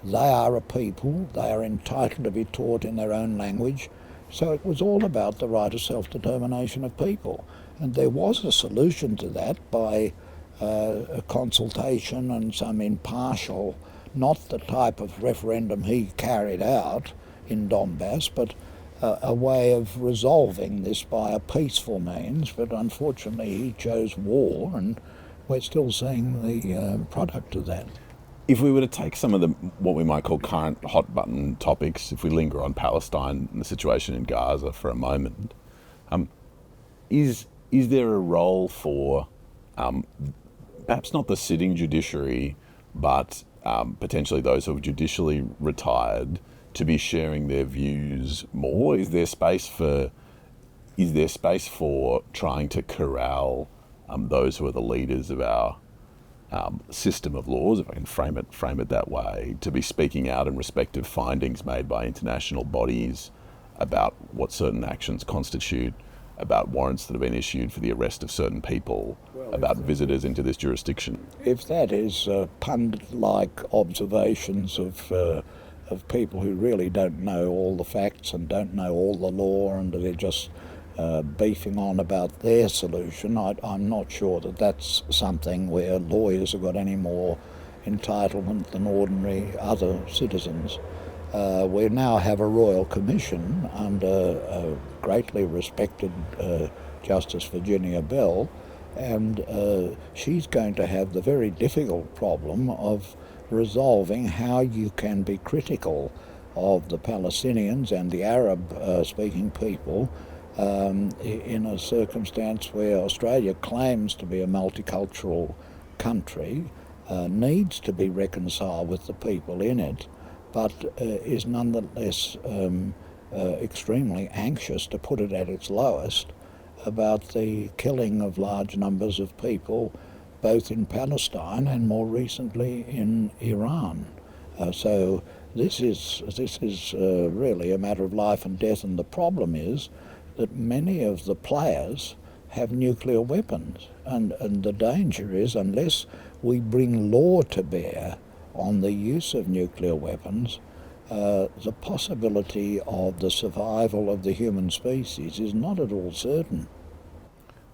They are a people, they are entitled to be taught in their own language. So it was all about the right of self-determination of people. And there was a solution to that by a consultation and some impartial, not the type of referendum he carried out in Donbass, but a way of resolving this by a peaceful means. But unfortunately he chose war, and we're still seeing the product of that. If we were to take some of the what we might call current hot button topics, if we linger on Palestine and the situation in Gaza for a moment, is there a role for perhaps not the sitting judiciary, but potentially those who have judicially retired, to be sharing their views more? Is there space for trying to corral those who are the leaders of our system of laws, if I can frame it that way, to be speaking out in respect of findings made by international bodies about what certain actions constitute, about warrants that have been issued for the arrest of certain people, about visitors into this jurisdiction? If that is pundit-like observations of people who really don't know all the facts and don't know all the law, and they're just beefing on about their solution, I'm not sure that that's something where lawyers have got any more entitlement than ordinary other citizens. We now have a Royal Commission under a greatly respected Justice Virginia Bell, and she's going to have the very difficult problem of resolving how you can be critical of the Palestinians and the Arab-speaking people in a circumstance where Australia claims to be a multicultural country, needs to be reconciled with the people in it, but is nonetheless extremely anxious, to put it at its lowest, about the killing of large numbers of people, both in Palestine and more recently in Iran. So this is really a matter of life and death, and the problem is that many of the players have nuclear weapons, and the danger is, unless we bring law to bear on the use of nuclear weapons, the possibility of the survival of the human species is not at all certain.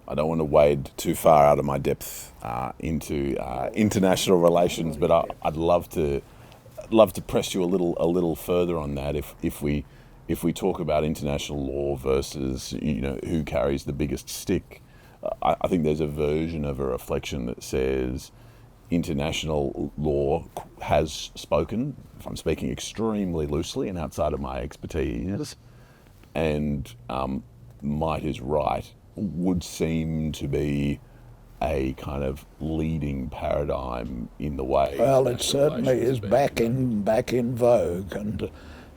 I don't want to wade too far out of my depth into international relations, but I'd love to press you a little further on that. If we talk about international law versus who carries the biggest stick, I think there's a version of a reflection that says international law has spoken, if I'm speaking extremely loosely and outside of my expertise, and might is right, would seem to be a kind of leading paradigm in the way. Well, it certainly is back in vogue, and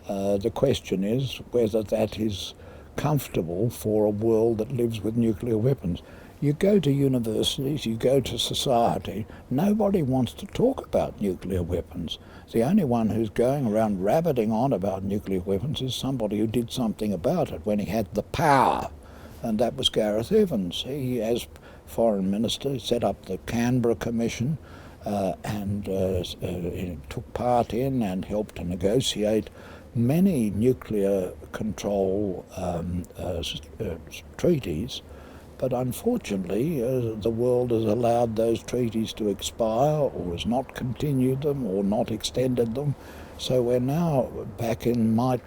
the question is whether that is comfortable for a world that lives with nuclear weapons. You go to universities, you go to society, nobody wants to talk about nuclear weapons. The only one who's going around rabbiting on about nuclear weapons is somebody who did something about it when he had the power, and that was Gareth Evans. He, as Foreign Minister, set up the Canberra Commission and took part in and helped to negotiate many nuclear control treaties. But unfortunately, the world has allowed those treaties to expire, or has not continued them, or not extended them. So we're now back in might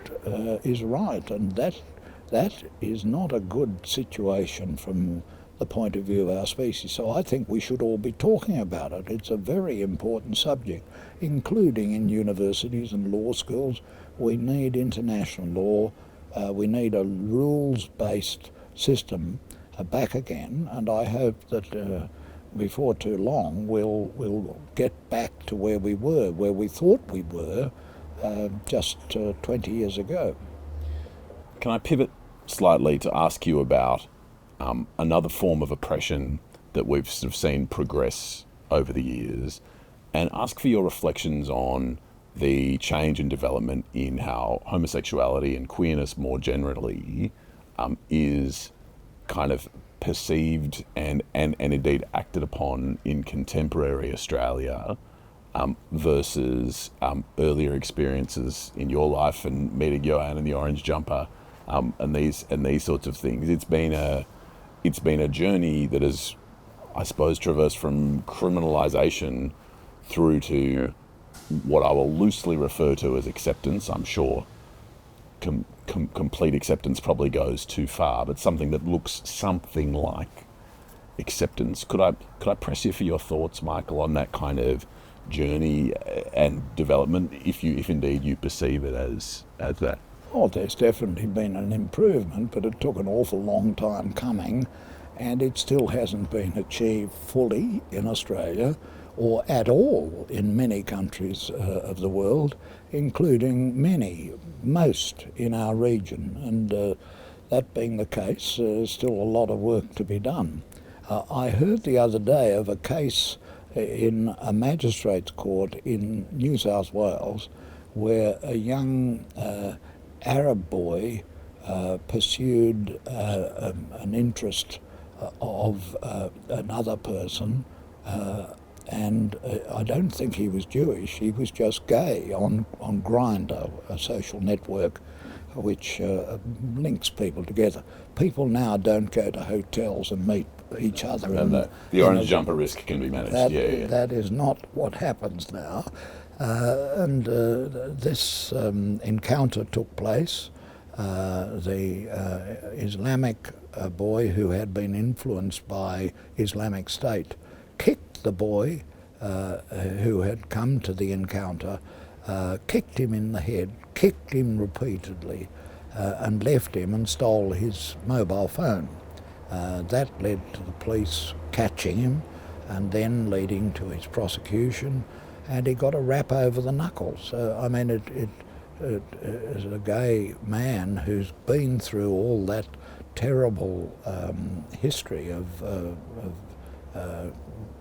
is right, and that is not a good situation from the point of view of our species. So I think we should all be talking about it. It's a very important subject, including in universities and law schools. We need international law. We need a rules-based system back again, and I hope that before too long we'll get back to where we thought we were just 20 years ago. Can I pivot slightly to ask you about another form of oppression that we've sort of seen progress over the years, and ask for your reflections on the change and development in how homosexuality and queerness more generally is kind of perceived and indeed acted upon in contemporary Australia versus earlier experiences in your life and meeting Joanne in the orange jumper and these sorts of things. It's been a journey that has, I suppose, traversed from criminalisation through to what I will loosely refer to as acceptance. I'm sure complete acceptance probably goes too far, but something that looks something like acceptance. Could I press you for your thoughts, Michael, on that kind of journey and development, if indeed you perceive it as that? Oh, there's definitely been an improvement, but it took an awful long time coming, and it still hasn't been achieved fully in Australia, or at all in many countries of the world, including most in our region. And that being the case, there's still a lot of work to be done. I heard the other day of a case in a magistrate's court in New South Wales where a young Arab boy pursued an interest of another person, and I don't think he was Jewish. He was just gay on Grindr, a social network which links people together. People now don't go to hotels and meet each other. And the orange jumper risk can be managed. That is not what happens now. This encounter took place. The Islamic boy who had been influenced by Islamic State kicked the boy who had come to the encounter kicked him in the head, kicked him repeatedly, and left him and stole his mobile phone. That led to the police catching him and then leading to his prosecution, and he got a rap over the knuckles. I mean, as a gay man who's been through all that terrible history of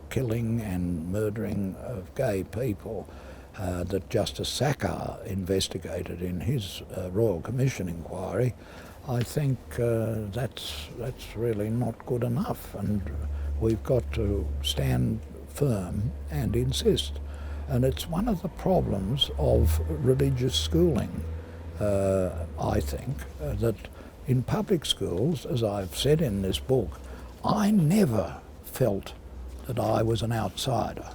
killing and murdering of gay people that Justice Sakar investigated in his Royal Commission inquiry, I think that's really not good enough, and we've got to stand firm and insist. And it's one of the problems of religious schooling, I think, that in public schools, as I've said in this book, I never felt that I was an outsider.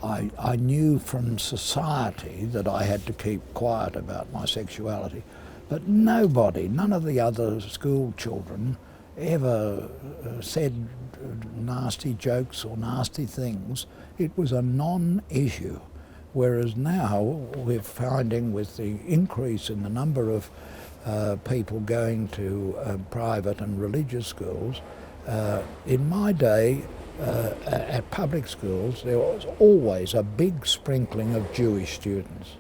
I knew from society that I had to keep quiet about my sexuality, but none of the other school children ever said nasty jokes or nasty things. It was a non-issue, whereas now we're finding with the increase in the number of people going to private and religious schools, in my day, at public schools, there was always a big sprinkling of Jewish students.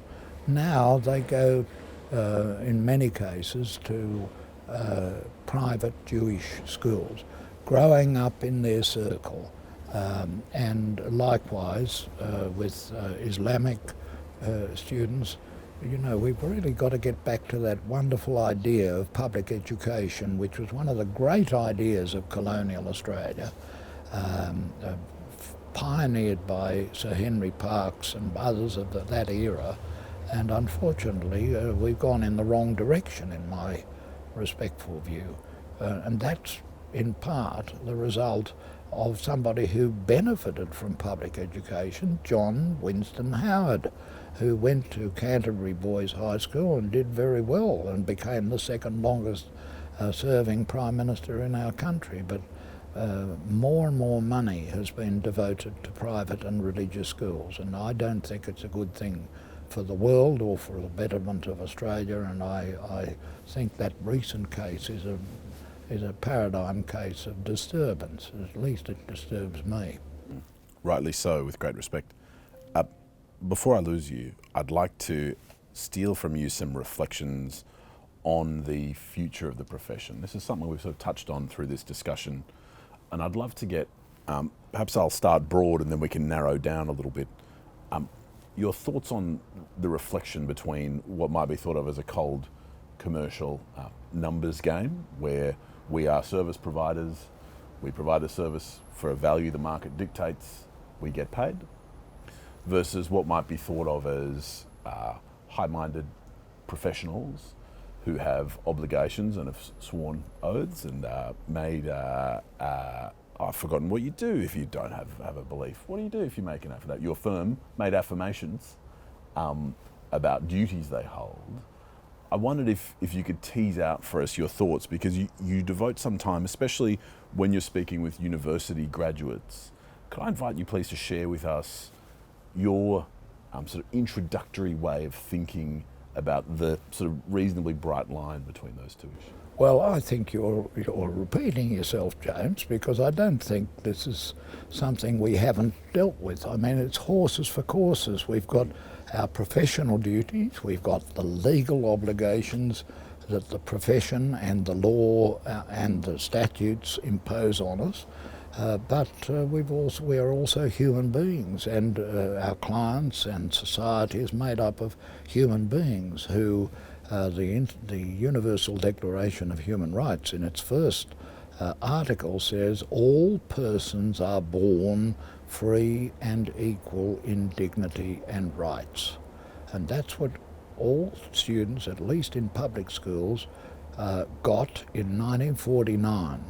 Now they go, in many cases, to private Jewish schools, growing up in their circle, and likewise with Islamic students. You know, we've really got to get back to that wonderful idea of public education, which was one of the great ideas of colonial Australia, pioneered by Sir Henry Parkes and others of that era, and unfortunately we've gone in the wrong direction in my respectful view, and that's in part the result of somebody who benefited from public education, John Winston Howard, who went to Canterbury Boys High School and did very well and became the second longest serving Prime Minister in our country. But more and more money has been devoted to private and religious schools, and I don't think it's a good thing for the world or for the betterment of Australia, and I think that recent case is a paradigm case of disturbance. At least it disturbs me. Rightly so, with great respect. Before I lose you, I'd like to steal from you some reflections on the future of the profession. This is something we've sort of touched on through this discussion, and I'd love to get, perhaps I'll start broad and then we can narrow down a little bit. Your thoughts on the reflection between what might be thought of as a cold commercial numbers game, where we are service providers, we provide a service for a value the market dictates, we get paid, versus what might be thought of as high-minded professionals who have obligations and have sworn oaths and made, I've forgotten what you do if you don't have a belief. What do you do if you make an affirmation? Your firm made affirmations about duties they hold. I wondered if you could tease out for us your thoughts, because you devote some time, especially when you're speaking with university graduates. Could I invite you please to share with us your sort of introductory way of thinking about the sort of reasonably bright line between those two issues? Well, I think you're repeating yourself, James, because I don't think this is something we haven't dealt with. I mean, it's horses for courses. We've got our professional duties, we've got the legal obligations that the profession and the law and the statutes impose on us. But we are also human beings, and our clients and society is made up of human beings who the Universal Declaration of Human Rights in its first article says all persons are born free and equal in dignity and rights. And that's what all students, at least in public schools, got in 1949.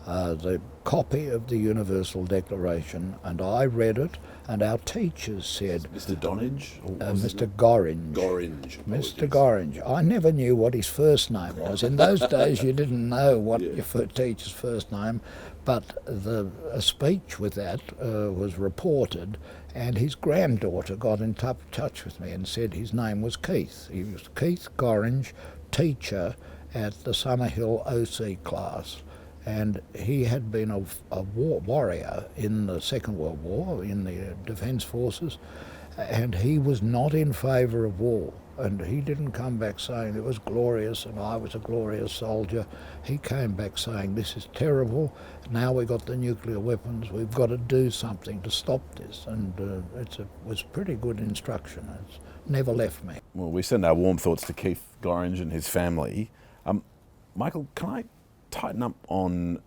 The copy of the Universal Declaration, and I read it, And our teachers said, Mr. Donage? Mr. Gorringe. Gorringe. Mr. Gorringe. I never knew what his first name was. In those days, you didn't know what your teacher's first name, but a speech with that was reported, and his granddaughter got in touch with me and said his name was Keith. He was Keith Gorringe, teacher at the Summerhill OC class. And he had been a warrior in the Second World War in the Defence Forces, and he was not in favour of war. And he didn't come back saying it was glorious and I was a glorious soldier. He came back saying this is terrible, now we've got the nuclear weapons, we've got to do something to stop this. And it was pretty good instruction. It's never left me. Well, we send our warm thoughts to Keith Gorringe and his family. Michael, can I tighten up on,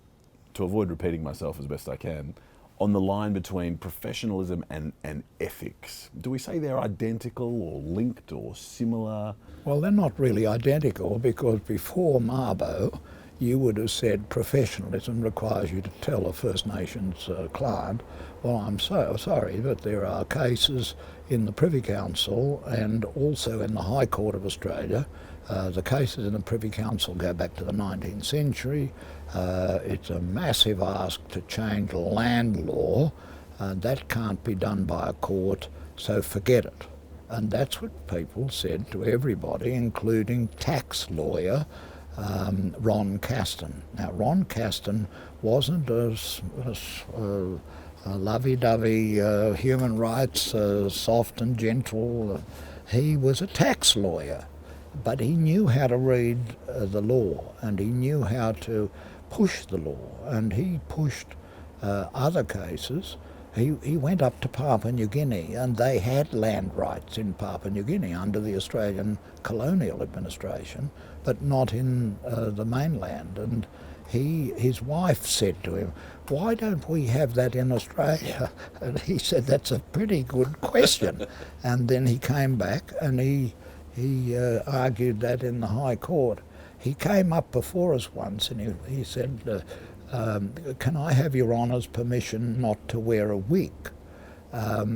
to avoid repeating myself as best I can, on the line between professionalism and ethics? Do we say they're identical or linked or similar? Well, they're not really identical, because before Mabo, you would have said professionalism requires you to tell a First Nations client, well, I'm so sorry, but there are cases in the Privy Council and also in the High Court of Australia. The cases in the Privy Council go back to the 19th century. It's a massive ask to change land law. That can't be done by a court, so forget it. And that's what people said to everybody, including tax lawyer Ron Caston. Now, Ron Caston wasn't a lovey-dovey human rights, soft and gentle. He was a tax lawyer. But he knew how to read the law, and he knew how to push the law, and he pushed other cases. He went up to Papua New Guinea, and they had land rights in Papua New Guinea under the Australian colonial administration, but not in the mainland. And his wife said to him, why don't we have that in Australia? And he said, that's a pretty good question. And then he came back and he argued that in the High Court. He came up before us once and he said, can I have Your Honour's permission not to wear a wig?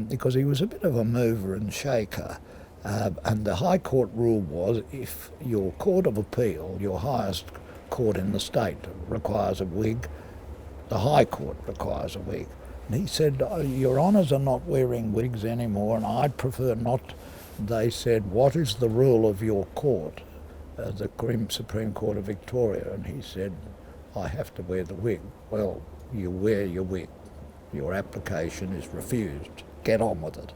Because he was a bit of a mover and shaker. And the High Court rule was, if your Court of Appeal, your highest court in the state, requires a wig, the High Court requires a wig. And he said, Your Honours are not wearing wigs anymore, and I'd prefer not. They said, what is the rule of your court, the Supreme Court of Victoria? And he said, I have to wear the wig. Well, you wear your wig. Your application is refused. Get on with it.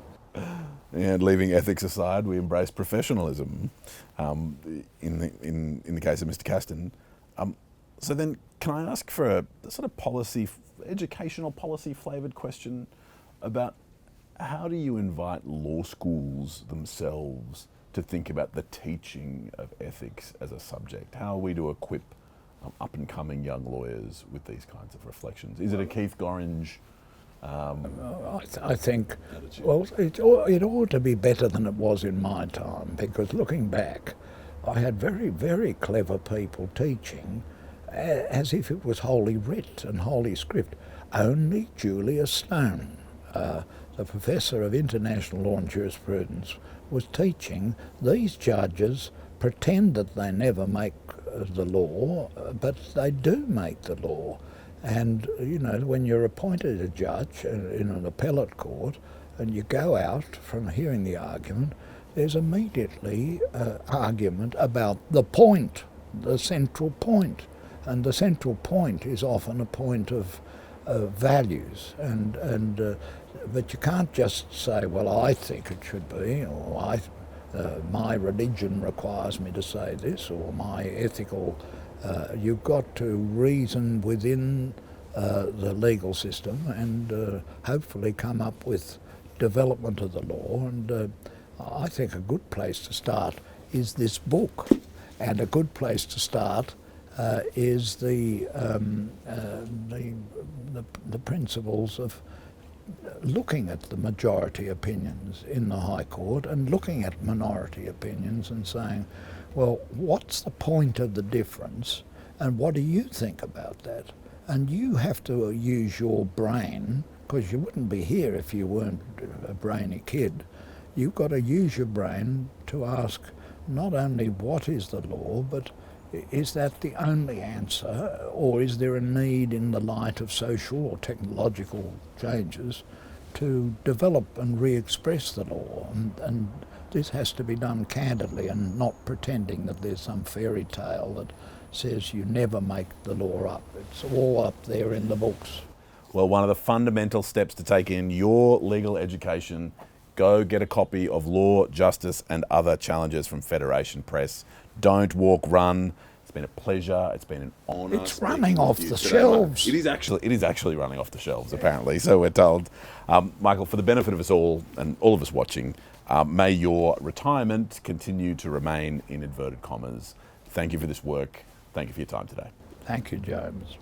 And leaving ethics aside, we embrace professionalism in the case of Mr. Caston. So then, can I ask for a sort of educational policy flavoured question about how do you invite law schools themselves to think about the teaching of ethics as a subject? How are we to equip up-and-coming young lawyers with these kinds of reflections? Is it a Keith Gorringe I think, well, it ought to be better than it was in my time, because looking back, I had very, very clever people teaching as if it was Holy Writ and Holy Script. Only Julius Stone, the professor of international law and jurisprudence, was teaching these judges pretend that they never make the law, but they do make the law. And, you know, when you're appointed a judge in an appellate court and you go out from hearing the argument, there's immediately argument about the point, the central point. And the central point is often a point of values. But you can't just say, well, I think it should be, or my religion requires me to say this, or my ethical... you've got to reason within the legal system and hopefully come up with development of the law. And I think a good place to start is this book, and a good place to start is the principles of looking at the majority opinions in the High Court and looking at minority opinions and saying, well, what's the point of the difference and what do you think about that? And you have to use your brain because you wouldn't be here if you weren't a brainy kid. You've got to use your brain to ask not only what is the law, but is that the only answer, or is there a need in the light of social or technological changes to develop and re-express the law? And this has to be done candidly and not pretending that there's some fairy tale that says you never make the law up. It's all up there in the books. Well, one of the fundamental steps to take in your legal education, go get a copy of Law, Justice and Other Challenges from Federation Press. Don't walk, run. It's been a pleasure. It's been an honour. It's running off the shelves. It is actually running off the shelves, apparently, so we're told. Michael, for the benefit of us all and all of us watching, may your retirement continue to remain in inverted commas. Thank you for this work. Thank you for your time today. Thank you, James.